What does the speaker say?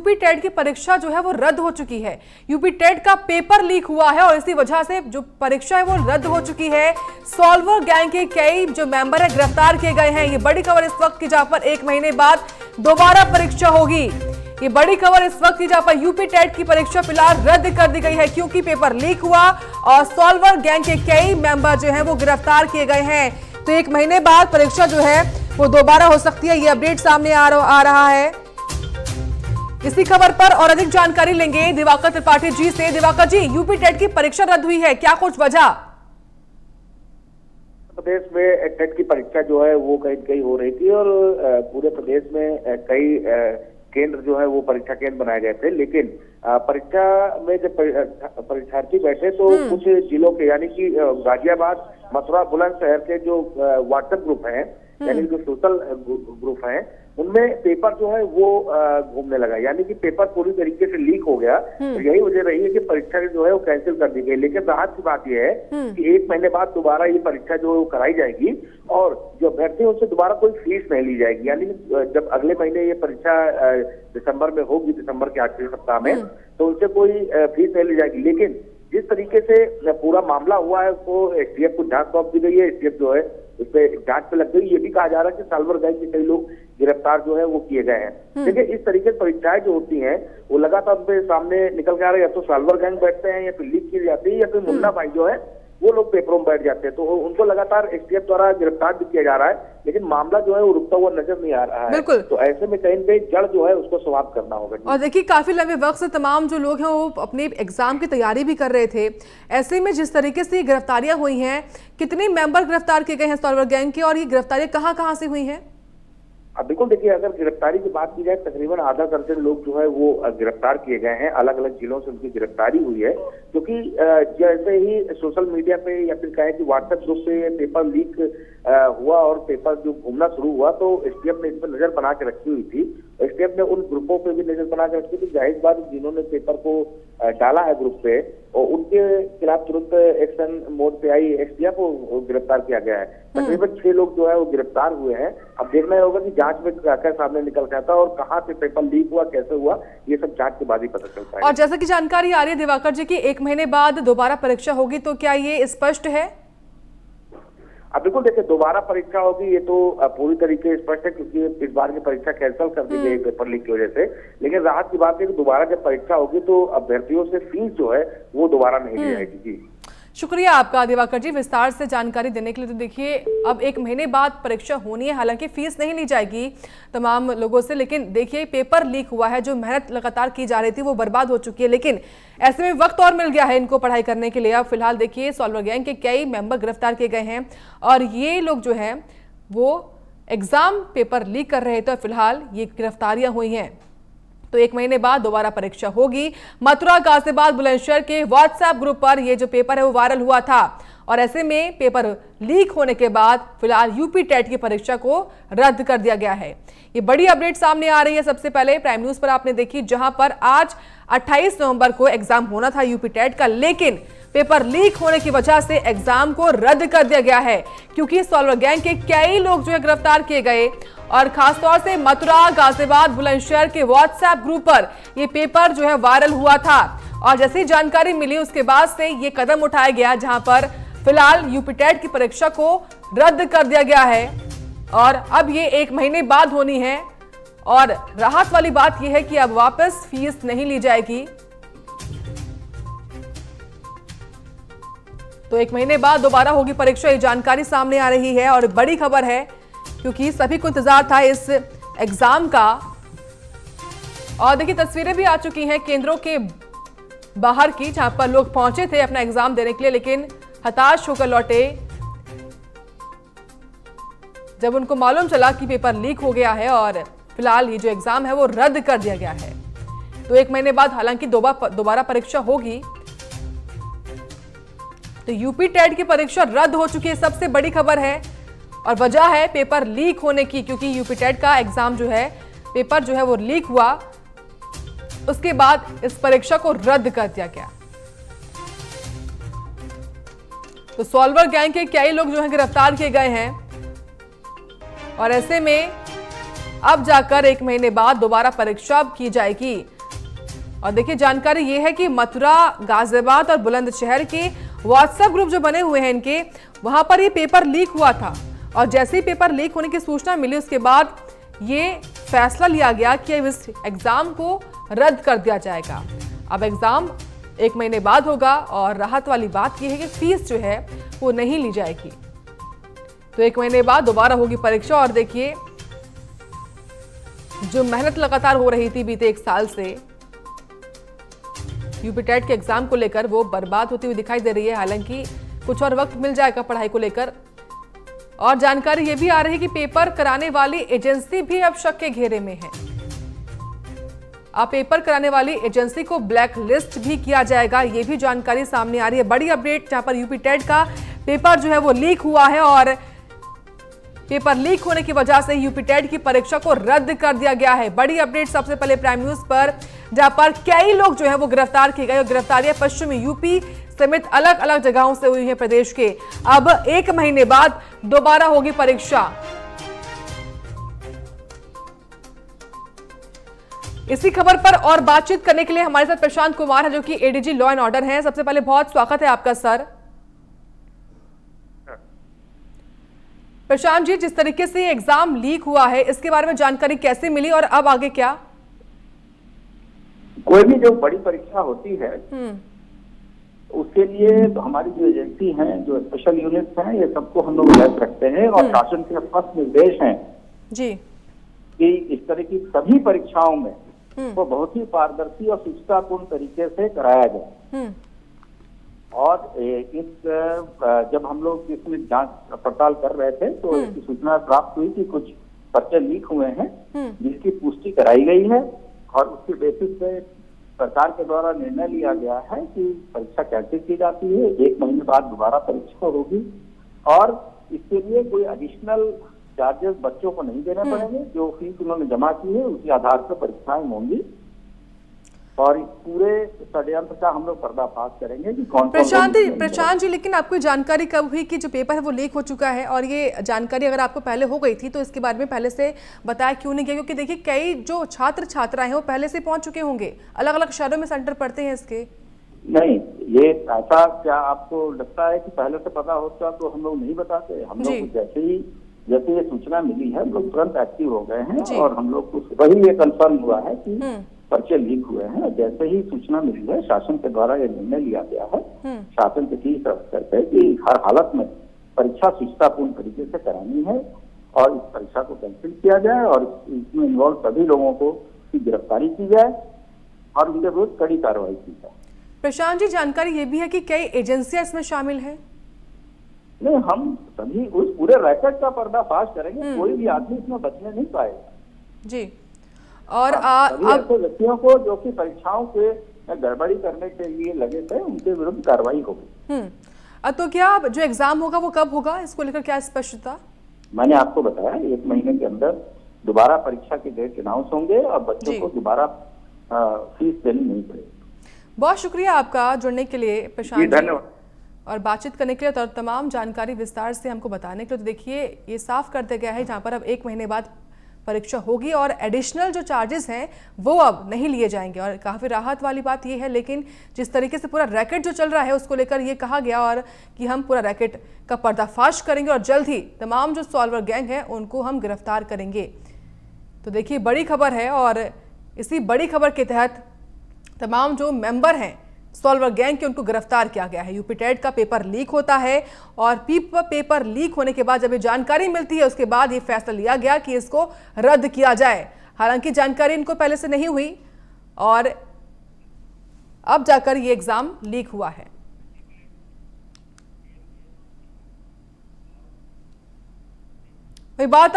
UP TET की परीक्षा जो है वो रद्द हो चुकी है। यूपी टेट का पेपर लीक हुआ है और इसी वजह से जो परीक्षा है वो रद्द हो चुकी है। सॉल्वर गैंग के कई जो मेंबर है गिरफ्तार किए गए हैं। ये बड़ी खबर इस वक्त की, जहां पर 1 महीने बाद दोबारा परीक्षा होगी। ये बड़ी खबर इस वक्त की, जहां पर यूपी टेट की परीक्षा फिलहाल रद्द कर दी गई है क्योंकि पेपर लीक हुआ और सॉल्वर गैंग के कई मेंबर जो है वो गिरफ्तार किए गए हैं। तो 1 महीने बाद परीक्षा जो है वो दोबारा हो सकती है। ये अपडेट सामने आ रहा है। इसी खबर पर और अधिक जानकारी लेंगे दिवाकर त्रिपाठी जी से। दिवाकर जी, यूपी टेट की परीक्षा रद्द हुई है, क्या कुछ वजह? प्रदेश में टेट की परीक्षा जो है वो कहीं कहीं हो रही थी और पूरे प्रदेश में कई केंद्र जो है वो परीक्षा केंद्र बनाए गए थे, लेकिन परीक्षा में जब परीक्षार्थी बैठे तो कुछ जिलों के यानी कि गाजियाबाद, मथुरा, बुलंदशहर के जो व्हाट्सएप ग्रुप हैं यानी जो सोशल ग्रुप हैं, उनमें पेपर जो है वो घूमने लगा, यानी कि पेपर पूरी तरीके से लीक हो गया। तो यही वजह रही है कि परीक्षा जो है वो कैंसिल कर दी गई। लेकिन राहत की बात यह है कि 1 महीने बाद दोबारा ये परीक्षा जो है वो कराई जाएगी और जो अभ्यर्थी है उससे दोबारा कोई फीस नहीं ली जाएगी। यानी जब अगले महीने ये परीक्षा दिसंबर में होगी, दिसंबर के आखिरी सप्ताह में, तो उनसे कोई फीस नहीं ली जाएगी। लेकिन जिस तरीके से पूरा मामला हुआ है उसको एसटीएफ को जांच सौंप दी गई है। एसटीएफ जो है उस पर जांच पे लग गई। ये भी कहा जा रहा है कि सॉल्वर गैंग के कई लोग गिरफ्तार जो है वो किए गए हैं। देखिए, इस तरीके से परीक्षाएं जो होती हैं वो लगातार उनके सामने निकल के आ रहे हैं। या तो सॉल्वर गैंग बैठते हैं या फिर लीक की जाती है या फिर मुन्ना भाई जो है वो लोग पेपरों में बैठ जाते हैं। तो उनको लगातार एसटीएफ द्वारा गिरफ्तार भी किया जा रहा है, लेकिन मामला जो है वो रुकता हुआ नजर नहीं आ रहा है। बिल्कुल। तो ऐसे में कहीं पे जड़ जो है उसको समाप्त करना होगा। और देखिए, काफी लंबे वक्त से तमाम जो लोग हैं वो अपने एग्जाम की तैयारी भी कर रहे थे। ऐसे में जिस तरीके से गिरफ्तारियां हुई हैं, कितने मेंबर गिरफ्तार किए गए हैं सॉल्वर गैंग के, और ये गिरफ्तारियां कहां से हुई हैं? अब बिल्कुल देखिए, अगर गिरफ्तारी की बात की जाए तकरीबन आधा दर्जन लोग जो है वो गिरफ्तार किए गए हैं। अलग अलग जिलों से उनकी गिरफ्तारी हुई है, क्योंकि जैसे ही सोशल मीडिया पे या फिर कहें कि व्हाट्सएप ग्रुप पे पेपर लीक हुआ और पेपर जो घूमना शुरू हुआ, तो एसटीएफ ने इस पर नजर बना के रखी हुई थी। एसटीएफ ने उन ग्रुपों पे भी नजर बना के रखी थी। जाहिर बात, जिन्होंने पेपर को डाला है ग्रुप पे और उनके खिलाफ तुरंत एक्शन मोड पे आई एसटीएफ को गिरफ्तार किया गया है। तकरीबन 6 लोग जो है वो गिरफ्तार हुए हैं। अब देखना होगा कि जांच में क्या क्या सामने निकल के आता है और कहां से पेपर लीक हुआ, कैसे हुआ, ये सब जांच के बाद ही पता चलता है। और जैसा कि जानकारी आ रही है दिवाकर जी की 1 महीने बाद दोबारा परीक्षा होगी, तो क्या ये स्पष्ट है? अब बिल्कुल देखिए, दोबारा परीक्षा होगी ये तो पूरी तरीके से स्पष्ट है, क्योंकि इस बार की परीक्षा कैंसिल कर दी गई पेपर लीक की वजह से। लेकिन राहत की बात है कि दोबारा जब परीक्षा होगी तो अभ्यर्थियों से फीस जो है वो दोबारा नहीं ली जाएगी। जी, शुक्रिया आपका दिवाकर जी विस्तार से जानकारी देने के लिए। तो देखिए, अब 1 महीने बाद परीक्षा होनी है, हालांकि फीस नहीं ली जाएगी तमाम लोगों से, लेकिन देखिए पेपर लीक हुआ है, जो मेहनत लगातार की जा रही थी वो बर्बाद हो चुकी है। लेकिन ऐसे में वक्त और मिल गया है इनको पढ़ाई करने के लिए। अब फिलहाल देखिए, सॉल्वर गैंग के कई मेंबर गिरफ्तार किए गए हैं और ये लोग जो है वो एग्जाम पेपर लीक कर रहे थे और फिलहाल ये गिरफ्तारियां हुई हैं। तो 1 महीने बाद दोबारा परीक्षा होगी। मथुरा, गाजियाबाद, बुलंदशहर के व्हाट्सएप ग्रुप पर ये जो पेपर है वो वायरल हुआ था और ऐसे में पेपर लीक होने के बाद फिलहाल यूपी टेट की परीक्षा को रद्द कर दिया गया है। ये बड़ी अपडेट सामने आ रही है। सबसे पहले प्राइम न्यूज पर आपने देखी, जहां पर आज 28 नवंबर को एग्जाम होना था यूपी टेट का, लेकिन पेपर लीक होने की वजह से एग्जाम को रद्द कर दिया गया है क्योंकि सॉल्वर गैंग के कई लोग जो है गिरफ्तार किए गए और खासतौर से मथुरा, गाजियाबाद, बुलंदशहर के व्हाट्सएप ग्रुप पर यह पेपर जो है वायरल हुआ था और जैसी जानकारी मिली उसके बाद से ये कदम उठाया गया, जहां पर फिलहाल यूपी टेट की परीक्षा को रद्द कर दिया गया है और अब ये 1 महीने बाद होनी है। और राहत वाली बात यह है कि अब वापस फीस नहीं ली जाएगी। तो 1 महीने बाद दोबारा होगी परीक्षा, ये जानकारी सामने आ रही है और बड़ी खबर है क्योंकि सभी को इंतजार था इस एग्जाम का। और देखिए, तस्वीरें भी आ चुकी हैं केंद्रों के बाहर की, जहां पर लोग पहुंचे थे अपना एग्जाम देने के लिए, लेकिन हताश होकर लौटे जब उनको मालूम चला कि पेपर लीक हो गया है और फिलहाल ये जो एग्जाम है वो रद्द कर दिया गया है। तो 1 महीने बाद हालांकि दोबारा परीक्षा होगी। तो यूपी टेट की परीक्षा रद्द हो चुकी है, सबसे बड़ी खबर है और वजह है पेपर लीक होने की, क्योंकि यूपी टेट का एग्जाम जो है पेपर जो है वो लीक हुआ, उसके बाद इस परीक्षा को रद्द कर दिया गया। तो सॉल्वर गैंग के कई लोग जो है गिरफ्तार किए गए हैं और ऐसे में अब जाकर 1 महीने बाद दोबारा परीक्षा की जाएगी। और देखिए जानकारी ये है कि मथुरा, गाजियाबाद और बुलंदशहर के व्हाट्सएप ग्रुप जो बने हुए हैं इनके, वहां पर ये पेपर लीक हुआ था और जैसे ही पेपर लीक होने की सूचना मिली उसके बाद ये फैसला लिया गया कि अब इस एग्जाम को रद्द कर दिया जाएगा। अब एग्जाम 1 महीने बाद होगा और राहत वाली बात यह है कि फीस जो है वो नहीं ली जाएगी। तो 1 महीने बाद दोबारा होगी परीक्षा और देखिए जो मेहनत लगातार हो रही थी बीते 1 साल से यूपी टेट के एग्जाम को लेकर वो बर्बाद होती हुई दिखाई दे रही है। हालांकि कुछ और वक्त मिल जाएगा पढ़ाई को लेकर। और जानकारी ये भी आ रही है कि पेपर कराने वाली एजेंसी भी अब शक के घेरे में है। अब पेपर कराने वाली एजेंसी को ब्लैक लिस्ट भी किया जाएगा, ये भी जानकारी सामने आ रही है। बड़ी अपडेट जहां पर यूपी टेट का पेपर जो है वो लीक हुआ है और पेपर लीक होने की वजह से यूपी टेट की परीक्षा को रद्द कर दिया गया है। बड़ी अपडेट सबसे पहले प्राइम न्यूज पर, जहां पर कई लोग जो है वो गिरफ्तार किए गए और गिरफ्तारियां पश्चिमी यूपी समेत अलग अलग जगहों से हुई है प्रदेश के। अब 1 महीने बाद दोबारा होगी परीक्षा। इसी खबर पर और बातचीत करने के लिए हमारे साथ प्रशांत कुमार है जो कि एडीजी लॉ एंड ऑर्डर हैं। सबसे पहले बहुत स्वागत है आपका सर। प्रशांत जी, जिस तरीके से एग्जाम लीक हुआ है इसके बारे में जानकारी कैसे मिली और अब आगे क्या? कोई भी जो बड़ी परीक्षा होती है उसके लिए तो हमारी जो एजेंसी हैं, जो स्पेशल यूनिट्स हैं, ये सबको हम लोग अलर्ट रखते हैं और शासन के स्पष्ट निर्देश हैं जी कि इस तरह की सभी परीक्षाओं में वो बहुत ही पारदर्शी और सुचितापूर्ण तरीके से कराया जाए। और जब हम लोग इसमें जांच पड़ताल कर रहे थे तो इसकी सूचना प्राप्त हुई कि कुछ पर्चे लीक हुए हैं जिसकी पुष्टि कराई गई है और उसके बेसिस पे सरकार के द्वारा निर्णय लिया गया है कि परीक्षा कैंसिल की जाती है। 1 महीने बाद दोबारा परीक्षा होगी और इसके लिए कोई एडिशनल चार्जेस बच्चों को नहीं देने पड़ेंगे। जो फीस उन्होंने जमा की है उसी आधार पर परीक्षाएं होंगी और इस पूरे षड्यंत्र का हम लोग पर्दाफाश करेंगे कि कौन। प्रशांत जी, लेकिन आपको जानकारी कब हुई कि जो पेपर है वो लीक हो चुका है? और ये जानकारी अगर आपको पहले हो गई थी तो इसके बारे में पहले से बताया क्यों नहीं गया? क्योंकि देखिए कई जो छात्र छात्राएं हैं वो पहले से पहुंच चुके होंगे, अलग अलग शहरों में सेंटर पड़ते हैं इसके। नहीं, ये ऐसा क्या आपको लगता है कि पहले से पता होता तो हम लोग नहीं बताते? हम लोग जैसे ये सूचना मिली है हम लोग तुरंत एक्टिव हो गए हैं और हम लोग को वही ये कंफर्म हुआ है कि पर्चे लीक हुए हैं। जैसे ही सूचना मिली है शासन के द्वारा ये निर्णय लिया गया है शासन के शीर्ष अफसर पे कि हर हालत में परीक्षा सुचितापूर्ण तरीके से करानी है और इस परीक्षा को कैंसिल किया जाए और इसमें इन्वॉल्व सभी लोगों को की गिरफ्तारी की जाए और उनके विरुद्ध कड़ी कार्रवाई की जाए। प्रशांत जी, जानकारी ये भी है कि कई एजेंसियां इसमें शामिल है? नहीं, हम सभी उस पूरे रैकेट का पर्दाफाश करेंगे, कोई भी आदमी इसमें बचने नहीं पाएगा जी। और ऐसे व्यक्तियों को जो कि परीक्षाओं के गड़बड़ी करने के लिए लगे थे उनके विरुद्ध कार्रवाई होगी। तो क्या जो एग्जाम होगा वो कब होगा, इसको लेकर क्या स्पष्टता? मैंने आपको बताया 1 महीने के अंदर दोबारा परीक्षा के डेट अनाउंस होंगे और बच्चों को दोबारा फीस देनी नहीं पड़ेगी। बहुत शुक्रिया आपका जुड़ने के लिए प्रशांत जी, धन्यवाद। और बातचीत करने के लिए और तमाम जानकारी विस्तार से हमको बताने के लिए। तो देखिए ये साफ कर दिया गया है जहां पर अब 1 महीने बाद परीक्षा होगी और एडिशनल जो चार्जेस हैं वो अब नहीं लिए जाएंगे और काफ़ी राहत वाली बात ये है। लेकिन जिस तरीके से पूरा रैकेट जो चल रहा है उसको लेकर ये कहा गया और कि हम पूरा रैकेट का पर्दाफाश करेंगे और जल्द ही तमाम जो सॉल्वर गैंग है उनको हम गिरफ्तार करेंगे। तो देखिए बड़ी खबर है और इसी बड़ी खबर के तहत तमाम जो मेंबर हैं सॉल्वर गैंग के उनको गिरफ्तार किया गया है। यूपी टेट का पेपर लीक होता है और पेपर लीक होने के बाद जब ये जानकारी मिलती है उसके बाद ये फैसला लिया गया कि इसको रद्द किया जाए। हालांकि जानकारी इनको पहले से नहीं हुई और अब जाकर ये एग्जाम लीक हुआ है। बात